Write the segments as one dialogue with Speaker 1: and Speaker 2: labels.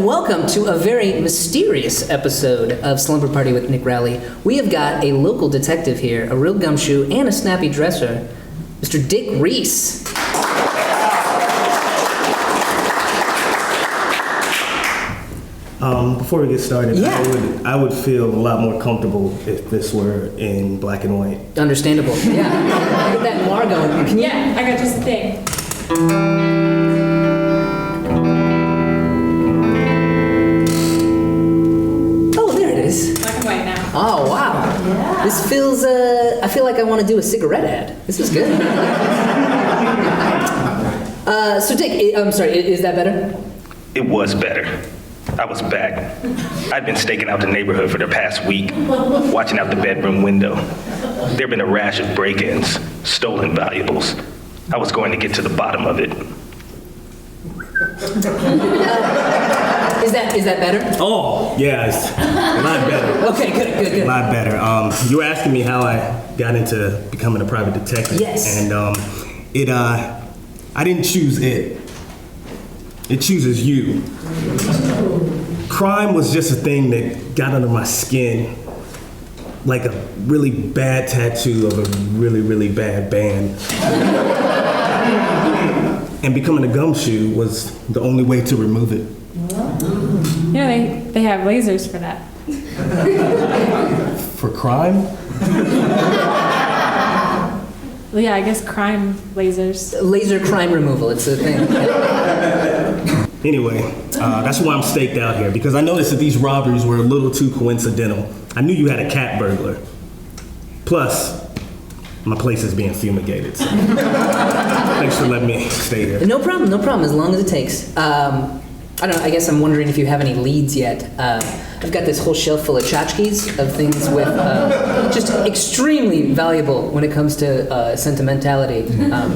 Speaker 1: Welcome to a very mysterious episode of Slumber Party with Nick Rowley. We have got a local detective here, a real gumshoe and a snappy dresser, Mr. Dick Reese.
Speaker 2: Before we get started, I would feel a lot more comfortable if this were in black and white.
Speaker 1: Understandable, yeah. Get that noir going. Can you?
Speaker 3: Yeah, I got just a thing. Black and white now.
Speaker 1: Oh, wow. Yeah. This feels, I feel like I want to do a cigarette ad. This is good. So Dick, I'm sorry, is that better?
Speaker 4: It was better. I was back. I'd been staking out the neighborhood for the past week, watching out the bedroom window. There'd been a rash of break-ins, stolen valuables. I was going to get to the bottom of it.
Speaker 1: Is that better?
Speaker 2: Oh, yeah, it's a lot better.
Speaker 1: Okay, good.
Speaker 2: A lot better. You were asking me how I got into becoming a private detective.
Speaker 1: Yes.
Speaker 2: And I didn't choose it. It chooses you. Crime was just a thing that got under my skin, like a really bad tattoo of a really, really bad band. And becoming a gumshoe was the only way to remove it.
Speaker 3: Yeah, they have lasers for that.
Speaker 2: For crime?
Speaker 3: Well, yeah, I guess crime lasers.
Speaker 1: Laser crime removal, it's a thing.
Speaker 2: Anyway, that's why I'm staked out here, because I noticed that these robberies were a little too coincidental. I knew you had a cat burglar. Plus, my place is being fumigated. So. Thanks for letting me stay here.
Speaker 1: No problem, as long as it takes. I don't know, I guess I'm wondering if you have any leads yet. I've got this whole shelf full of tchotchkes of things with just extremely valuable when it comes to sentimentality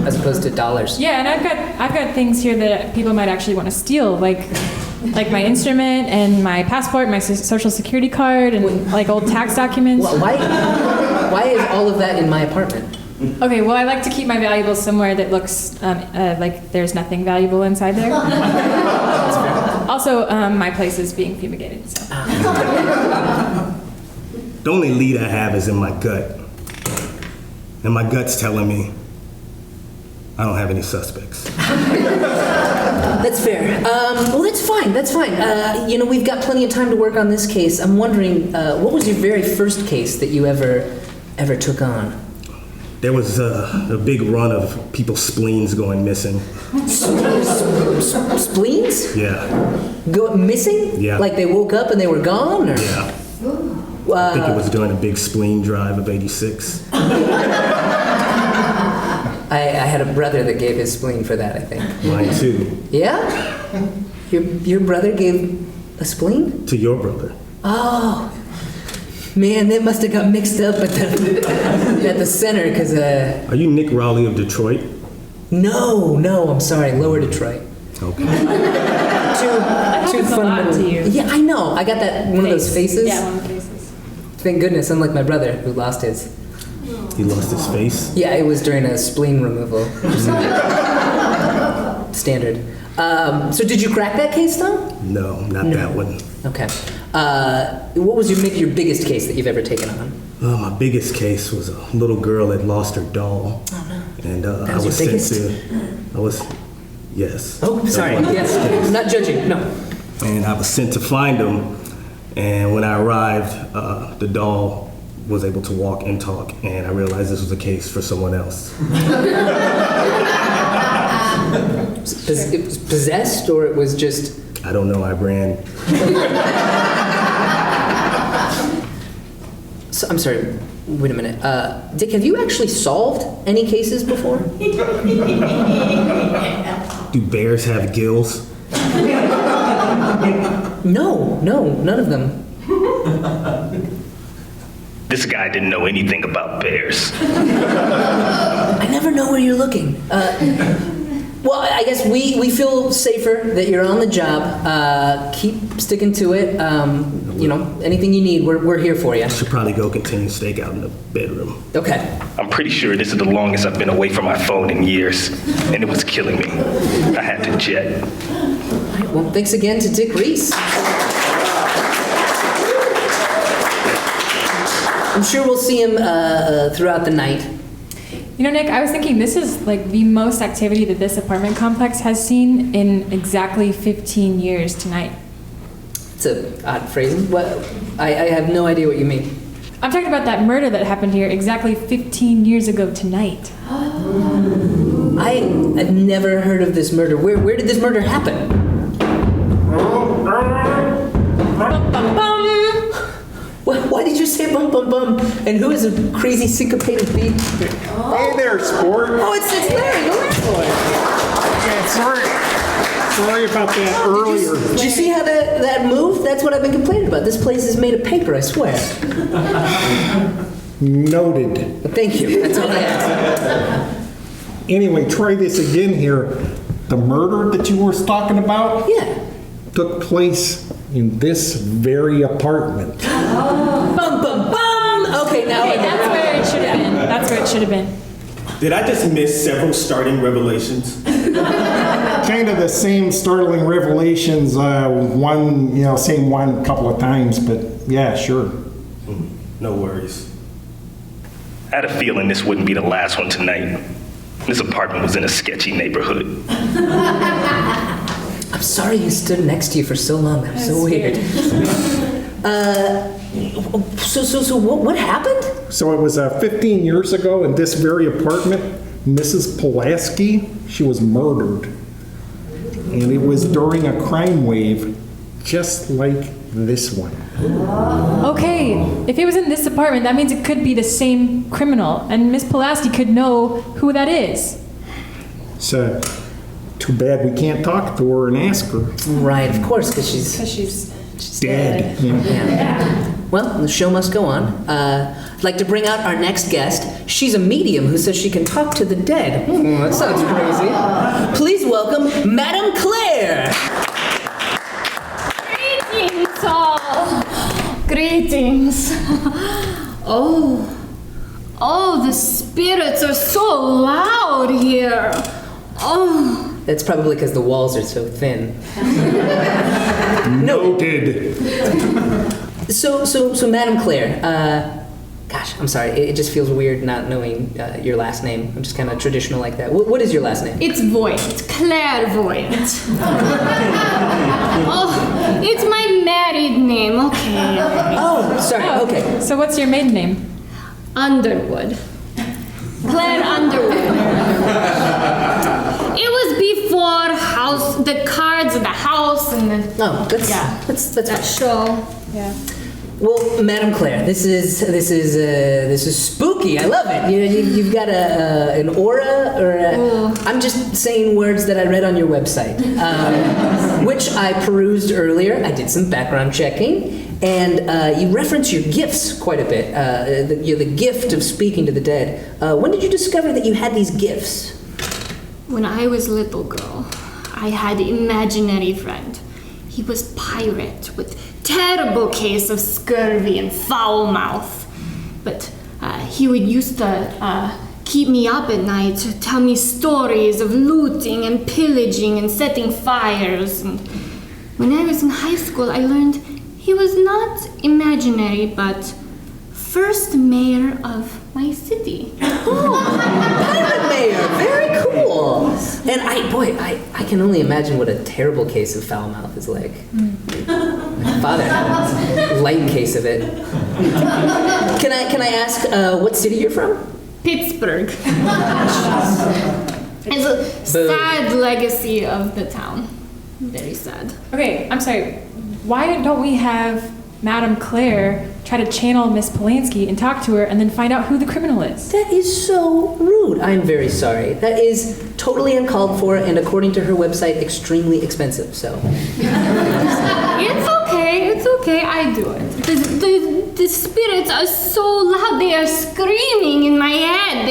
Speaker 1: as opposed to dollars.
Speaker 3: Yeah, and I've got things here that people might actually want to steal, like my instrument and my passport, my social security card, and like old tax documents.
Speaker 1: Why is all of that in my apartment?
Speaker 3: Okay, well, I like to keep my valuables somewhere that looks like there's nothing valuable inside there. Also, my place is being fumigated. So.
Speaker 2: The only lead I have is in my gut. And my gut's telling me I don't have any suspects.
Speaker 1: That's fair. Well, that's fine. We've got plenty of time to work on this case. I'm wondering, what was your very first case that you ever took on?
Speaker 2: There was a big run of people's spleens going missing.
Speaker 1: Spleens?
Speaker 2: Yeah.
Speaker 1: Go missing?
Speaker 2: Yeah.
Speaker 1: Like they woke up and they were gone? Or?
Speaker 2: Yeah. I think it was during a big spleen drive of '86.
Speaker 1: I had a brother that gave his spleen for that, I think.
Speaker 2: Mine too.
Speaker 1: Yeah? Your brother gave a spleen?
Speaker 2: To your brother.
Speaker 1: Oh. Man, that must have got mixed up at the center, because...
Speaker 2: Are you Nick Rowley of Detroit?
Speaker 1: No, I'm sorry, Lower Detroit.
Speaker 2: Okay.
Speaker 3: Too fundamental to you.
Speaker 1: Yeah, I know. I got that one of those faces.
Speaker 3: Yeah, one of the faces.
Speaker 1: Thank goodness, unlike my brother who lost his.
Speaker 2: He lost his face?
Speaker 1: Yeah, it was during a spleen removal. Standard. So did you crack that case, though?
Speaker 2: No, not that one.
Speaker 1: Okay. What was your biggest case that you've ever taken on?
Speaker 2: My biggest case was a little girl that lost her doll.
Speaker 1: Oh, no.
Speaker 2: And
Speaker 1: I was sent to...
Speaker 2: Yes.
Speaker 1: Oh, sorry. Yes. Not judging. No.
Speaker 2: And I was sent to find him. And when I arrived, the doll was able to walk and talk. And I realized this was a case for someone else.
Speaker 1: It was possessed, or it was just...
Speaker 2: I don't know. I ran.
Speaker 1: So, I'm sorry. Wait a minute. Dick, have you actually solved any cases before?
Speaker 2: Do bears have gills?
Speaker 1: No, none of them.
Speaker 4: This guy didn't know anything about bears.
Speaker 1: I never know where you're looking. Well, I guess we feel safer that you're on the job. Keep sticking to it. Anything you need, we're here for you.
Speaker 2: I should probably go continue stakeout in the bedroom.
Speaker 1: Okay.
Speaker 4: I'm pretty sure this is the longest I've been away from my phone in years, and it was killing me. I had to jet.
Speaker 1: All right, well, thanks again to Dick Reese. I'm sure we'll see him throughout the night.
Speaker 3: You know, Nick, I was thinking this is like the most activity that this apartment complex has seen in exactly 15 years tonight.
Speaker 1: It's a odd phrasing. What? I have no idea what you mean.
Speaker 3: I'm talking about that murder that happened here exactly 15 years ago tonight.
Speaker 1: I've never heard of this murder. Where did this murder happen?
Speaker 3: Bum, bum, bum.
Speaker 1: Why did you say bum bum bum? And who is a crazy syncopated beat?
Speaker 5: Hey there, sport.
Speaker 1: Oh, it's Larry, the landlord.
Speaker 5: Yeah, sorry about that earlier.
Speaker 1: Did you see how that moved? That's what I've been complaining about. This place is made of paper, I swear.
Speaker 5: Noted.
Speaker 1: Thank you. That's all I asked.
Speaker 5: Anyway, try this again here. The murder that you were talking about
Speaker 1: Yeah.
Speaker 5: took place in this very apartment.
Speaker 1: Bum bum bum. Okay, now
Speaker 3: Okay, that's where it should have been. That's where it should have been.
Speaker 2: Did I just miss several starting revelations?
Speaker 5: Kind of the same startling revelations, same one a couple of times, but yeah, sure.
Speaker 2: No worries.
Speaker 4: I had a feeling this wouldn't be the last one tonight. This apartment was in a sketchy neighborhood.
Speaker 1: I'm sorry you stood next to you for so long. That was so weird. So what happened?
Speaker 5: So it was 15 years ago in this very apartment, Mrs. Pulaski, she was murdered. And it was during a crime wave just like this one.
Speaker 3: Okay, if it was in this apartment, that means it could be the same criminal, and Miss Pulaski could know who that is.
Speaker 5: So too bad we can't talk to her and ask her.
Speaker 1: Right, of course, because she's
Speaker 5: Dead. Yeah.
Speaker 1: Yeah. Well, the show must go on. I'd like to bring out our next guest. She's a medium who says she can talk to the dead. That sounds crazy. Please welcome Madame Claire.
Speaker 6: Greetings, all. Greetings. Oh, the spirits are so loud here. Oh.
Speaker 1: That's probably because the walls are so thin.
Speaker 5: Noted.
Speaker 1: So Madame Claire, gosh, I'm sorry, it just feels weird not knowing your last name. I'm just kind of traditional like that. What is your last name?
Speaker 6: It's Voight, clairvoyant. Oh, it's my married name, okay.
Speaker 1: Oh, sorry, okay.
Speaker 3: So what's your maiden name?
Speaker 6: Underwood. Claire Underwood. It was before the cards of the house and the
Speaker 1: Oh, that's
Speaker 6: that
Speaker 1: fine.
Speaker 6: show.
Speaker 3: Yeah.
Speaker 1: Well, Madame Claire, this is spooky. I love it. You've got an aura, or I'm just saying words that I read on your website, which I perused earlier. I did some background checking, and you reference your gifts quite a bit. The gift of speaking to the dead. When did you discover that you had these gifts?
Speaker 6: When I was a little girl, I had an imaginary friend. He was pirate with terrible case of scurvy and foul mouth. But he would used to keep me up at night to tell me stories of looting and pillaging and setting fires. And when I was in high school, I learned he was not imaginary, but first mayor of my city.
Speaker 1: Pirate mayor, very cool. And I can only imagine what a terrible case of foul mouth is like. My father had a light case of it. Can I ask what city you're from?
Speaker 6: Pittsburgh. It's a sad legacy of the town. Very sad.
Speaker 3: Okay, I'm sorry. Why don't we have Madame Claire try to channel Miss Polanski and talk to her and then find out who the criminal is?
Speaker 1: That is so rude. I'm very sorry. That is totally uncalled for and, according to her website, extremely expensive. So
Speaker 6: It's okay. I do it. the spirits are so loud. They are screaming in my head.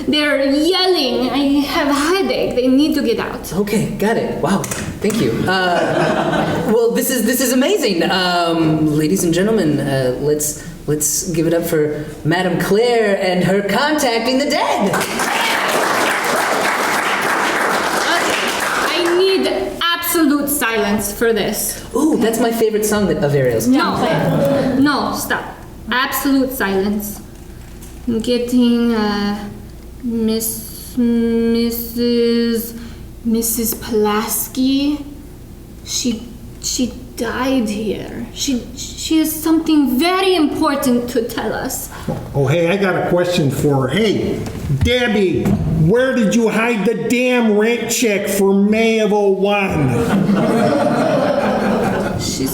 Speaker 6: They're yelling. I have a headache. They need to get out.
Speaker 1: Okay, got it. Wow, thank you. Well, this is amazing. Ladies and gentlemen, let's give it up for Madame Claire and her contacting the dead.
Speaker 6: I need absolute silence for this.
Speaker 1: Ooh, that's my favorite song of Ariel's.
Speaker 6: No, stop. Absolute silence. I'm getting Mrs. Pulaski. She died here. She has something very important to tell us.
Speaker 5: Oh, hey, I got a question for her. Hey, Debbie, where did you hide the damn rent check for May of '01?
Speaker 6: She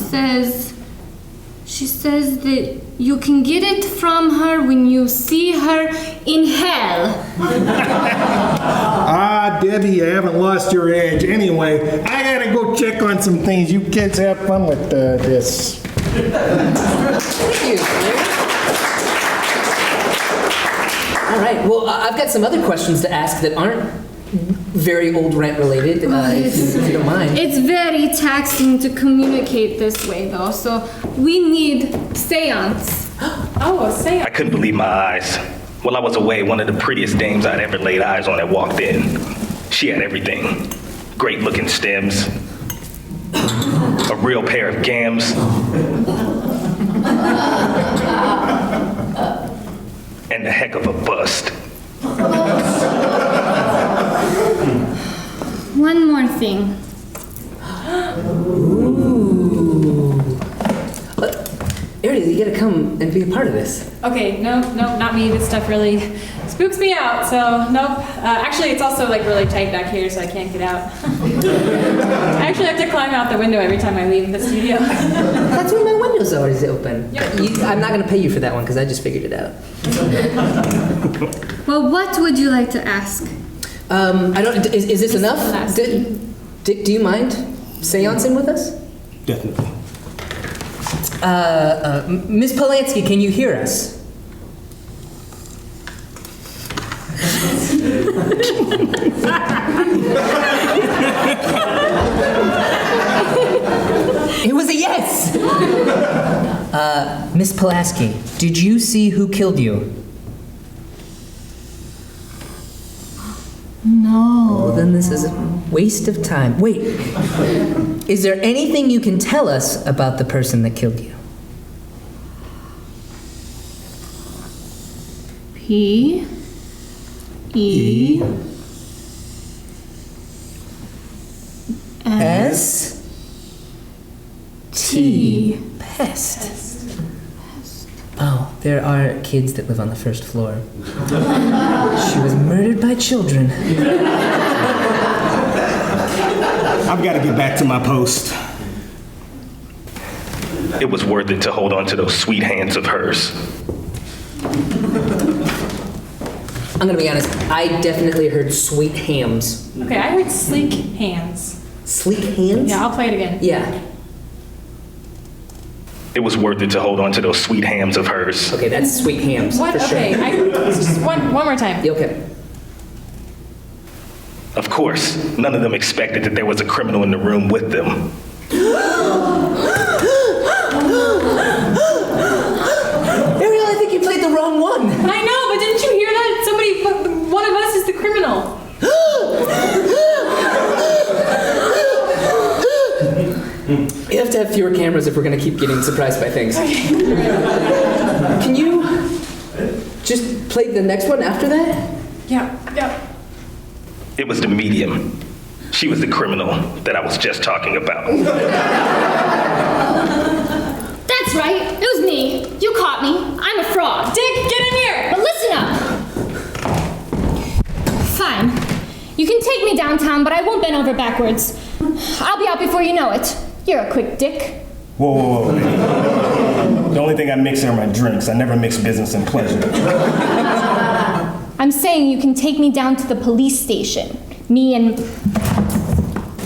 Speaker 6: says that you can get it from her when you see her in hell.
Speaker 5: Ah, Debbie, you haven't lost your edge. Anyway, I gotta go check on some things. You kids have fun with this.
Speaker 1: Thank you. All right. Well, I've got some other questions to ask that aren't very old rent related, if you don't mind.
Speaker 6: It's very taxing to communicate this way, though, so we need seance.
Speaker 3: Oh, a seance.
Speaker 4: I couldn't believe my eyes. While I was away, one of the prettiest dames I'd ever laid eyes on had walked in. She had everything. Great-looking stems, a real pair of gams, and a heck of a bust.
Speaker 6: One more thing.
Speaker 1: Ooh. Ariel, you gotta come and be a part of this.
Speaker 3: Okay, no, not me. This stuff really spooks me out, so nope. Actually, it's also like really tight back here, so I can't get out. I actually have to climb out the window every time I leave the studio.
Speaker 1: That's why my window's always open.
Speaker 3: Yep.
Speaker 1: I'm not gonna pay you for that one because I just figured it out.
Speaker 6: Well, what would you like to ask?
Speaker 1: I don't. Is this enough?
Speaker 3: Pulaski.
Speaker 1: Dick, do you mind seancing with us?
Speaker 2: Definitely.
Speaker 1: Miss Polanski, can you hear us? It was a yes! Miss Pulaski, did you see who killed you?
Speaker 6: No.
Speaker 1: Well, then this is a waste of time. Wait, is there anything you can tell us about the person that killed you?
Speaker 6: P E
Speaker 1: S T. Pest. Oh, there are kids that live on the first floor. She was murdered by children.
Speaker 2: I've got to get back to my post.
Speaker 4: It was worth it to hold on to those sweet hands of hers.
Speaker 1: I'm gonna be honest, I definitely heard sweet hams.
Speaker 3: Okay, I heard sleek hands.
Speaker 1: Sleek hands?
Speaker 3: Yeah, I'll play it again.
Speaker 1: Yeah.
Speaker 4: It was worth it to hold on to those sweet hams of hers.
Speaker 1: Okay, that's sweet hams.
Speaker 3: What?
Speaker 1: For sure.
Speaker 3: Okay, just one more time.
Speaker 1: Yeah, okay.
Speaker 4: Of course, none of them expected that there was a criminal in the room with them.
Speaker 1: Ariel, I think you played the wrong one.
Speaker 3: I know, but didn't you hear that? One of us is the criminal.
Speaker 1: You have to have fewer cameras if we're gonna keep getting surprised by things. Can you just play the next one after that?
Speaker 3: Yeah.
Speaker 4: It was the medium. She was the criminal that I was just talking about.
Speaker 6: That's right. It was me. You caught me. I'm a fraud.
Speaker 3: Dick, get in here!
Speaker 6: But listen up. Fine. You can take me downtown, but I won't bend over backwards. I'll be out before you know it. You're a quick dick.
Speaker 2: Whoa. The only thing I mix are my drinks. I never mix business and pleasure.
Speaker 6: I'm saying you can take me down to the police station. Me and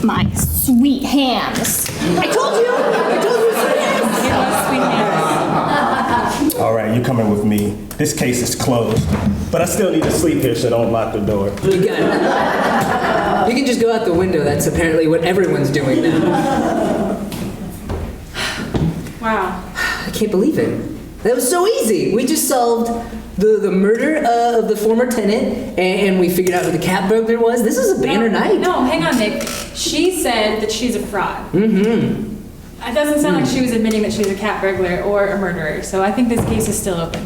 Speaker 6: my sweet hams. I told you!
Speaker 3: It was sweet hands.
Speaker 2: you're coming with me. This case is closed. But I still need to sleep here, so don't lock the door.
Speaker 1: You got it. You can just go out the window. That's apparently what everyone's doing now.
Speaker 3: Wow.
Speaker 1: I can't believe it. That was so easy. We just solved the murder of the former tenant, and we figured out who the cat burglar was. This is a banner night.
Speaker 3: No, hang on, Nick. She said that she's a fraud. Mm-hmm. It doesn't sound like she was admitting that she's a cat burglar or a murderer, so I think this case is still open.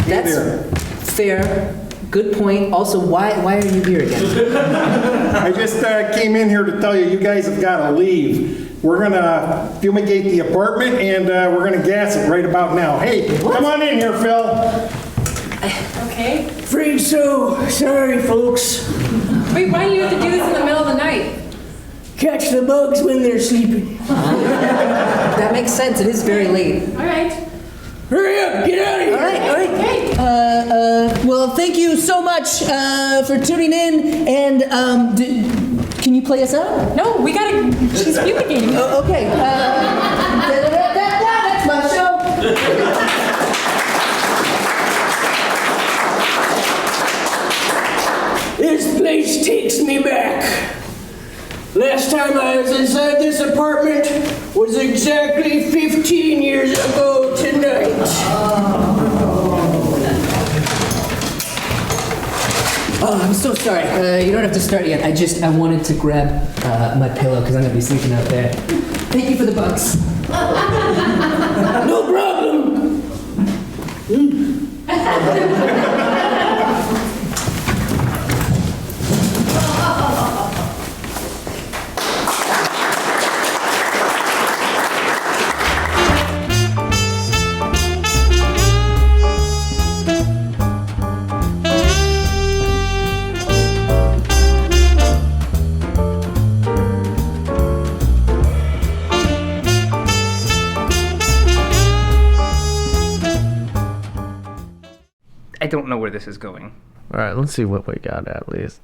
Speaker 1: That's fair. Good point. Also, why are you here again?
Speaker 5: I just came in here to tell you, you guys have got to leave. We're going to fumigate the apartment, and we're going to gas it right about now. Hey, come on in here, Phil.
Speaker 3: Okay.
Speaker 7: Afraid so. Sorry, folks.
Speaker 3: Wait, why do you have to do this in the middle of the night?
Speaker 7: Catch the bugs when they're sleeping.
Speaker 1: That makes sense. It is very late.
Speaker 3: All right.
Speaker 7: Hurry up, get out of here.
Speaker 1: All right.
Speaker 3: Okay.
Speaker 1: Well, thank you so much for tuning in. And can you play us out?
Speaker 3: No, we gotta. She's fumigating.
Speaker 1: Oh, okay. That's my show.
Speaker 7: This place takes me back. Last time I was inside this apartment was exactly 15 years ago tonight.
Speaker 1: Oh, I'm so sorry. You don't have to start yet. I wanted to grab my pillow because I'm going to be sleeping out there. Thank you for the bugs.
Speaker 7: No problem.
Speaker 8: I don't know where this is going.
Speaker 9: All right, let's see what we got at least.